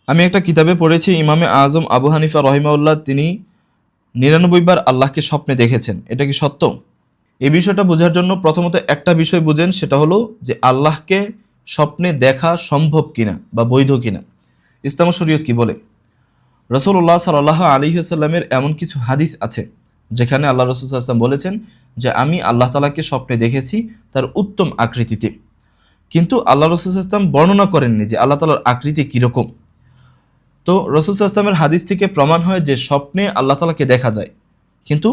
আমি একটা কিতাবে পড়েছি, ইমামে আজম আবু হানিফা রহিমাউল্লাহ তিনি ৯৯ বার আল্লাহকে স্বপ্নে দেখেছেন। এটা কি সত্য? এই বিষয়টা বোঝার জন্য প্রথমত একটা বিষয় বুঝেন, সেটা হলো যে আল্লাহকে স্বপ্নে দেখা সম্ভব কিনা বা বৈধ কিনা। ইসলাম শরীয়ত কি বলে? রাসূলুল্লাহ সাল্লাল্লাহু আলাইহি ওয়াসাল্লামের এমন কিছু হাদিস আছে যেখানে আল্লাহ রাসূল সাল্লাল্লাহু আলাইহি ওয়াসাল্লাম বলেছেন যে আমি আল্লাহ তাআলাকে স্বপ্নে দেখেছি তার উত্তম আকৃতিতে। কিন্তু আল্লাহ রাসূল সাল্লাল্লাহু আলাইহি ওয়াসাল্লাম বর্ণনা করেননি যে আল্লাহ তাআলার আকৃতি কীরকম। তো রাসূল সাল্লাল্লাহু আলাইহি ওয়াসাল্লামের হাদিস থেকে প্রমাণ হয় যে স্বপ্নে আল্লাহ তাআলাকে দেখা যায়। কিন্তু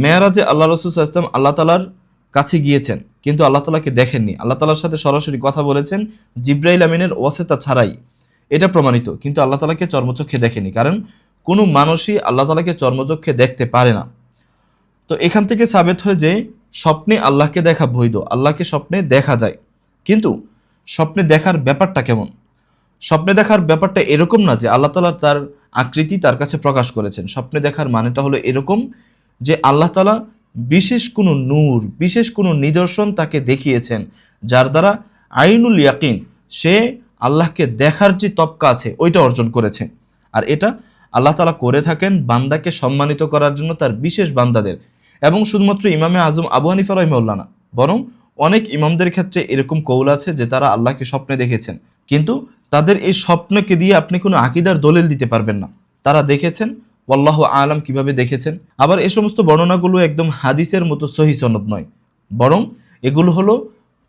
মেরাজে আল্লাহ রাসূল সাল্লাল্লাহু আলাইহি ওয়াসাল্লাম আল্লাহ তাআলার কাছে গিয়েছেন, কিন্তু আল্লাহ তাআলাকে দেখেননি। আল্লাহ তাআলার সাথে সরাসরি কথা বলেছেন জিবরাইল আমিনের ওয়াসিতা ছাড়াই, এটা প্রমাণিত। কিন্তু আল্লাহ তাআলাকে চর্মচক্ষে দেখেনি, কারণ কোনো মানুষই আল্লাহ তাআলাকে চর্মচক্ষে দেখতে পারে না। তো এখান থেকে সাবেত হয় যে স্বপ্নে আল্লাহকে দেখা বৈধ, আল্লাহকে স্বপ্নে দেখা যায়। কিন্তু স্বপ্নে দেখার ব্যাপারটা কেমন? স্বপ্নে দেখার ব্যাপারটা এরকম না যে আল্লাহ তাআলা তার আকৃতি তার কাছে প্রকাশ করেছেন। স্বপ্নে দেখার মানেটা হলো এরকম যে আল্লাহ তাআলা বিশেষ কোনো নূর, বিশেষ কোনো নিদর্শন তাকে দেখিয়েছেন, যার দ্বারা আইনুল ইয়াকিন, সে আল্লাহকে দেখার যে তবকা আছে ওইটা অর্জন করেছে। আর এটা আল্লাহ তাআলা করে থাকেন বান্দাকে সম্মানিত করার জন্য, তার বিশেষ বান্দাদের। এবং শুধুমাত্র ইমামে আজম আবু হানিফা রাহিমাহুল্লাহ না, বরং অনেক ইমামদের ক্ষেত্রে এরকম কৌল আছে যে তারা আল্লাহকে স্বপ্নে দেখেছেন। কিন্তু তাদের এই স্বপ্নকে দিয়ে আপনি কোনো আকীদার দলিল দিতে পারবেন না। তারা দেখেছেন, ওয়াল্লাহু আলাম কিভাবে দেখেছেন। আবার এই সমস্ত বর্ণনাগুলো একদম হাদিসের মতো সহিহ সনদ নয়, বরং এগুলো হলো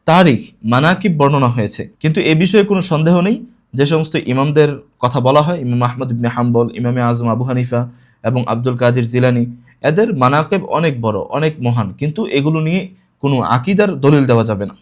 তারিখ, মানাকিব বর্ণনা হয়েছে। কিন্তু এ বিষয়ে কোনো সন্দেহ নেই, যে সমস্ত ইমামদের কথা বলা হয়, ইমাম আহমদ ইবনে হাম্বল, ইমামে আজম আবু হানিফা এবং আব্দুল কাদির জিলানী, এদের মানাকিব অনেক বড়, অনেক মহান। কিন্তু এগুলো নিয়ে কোনো আকীদার দলিল দেওয়া যাবে না।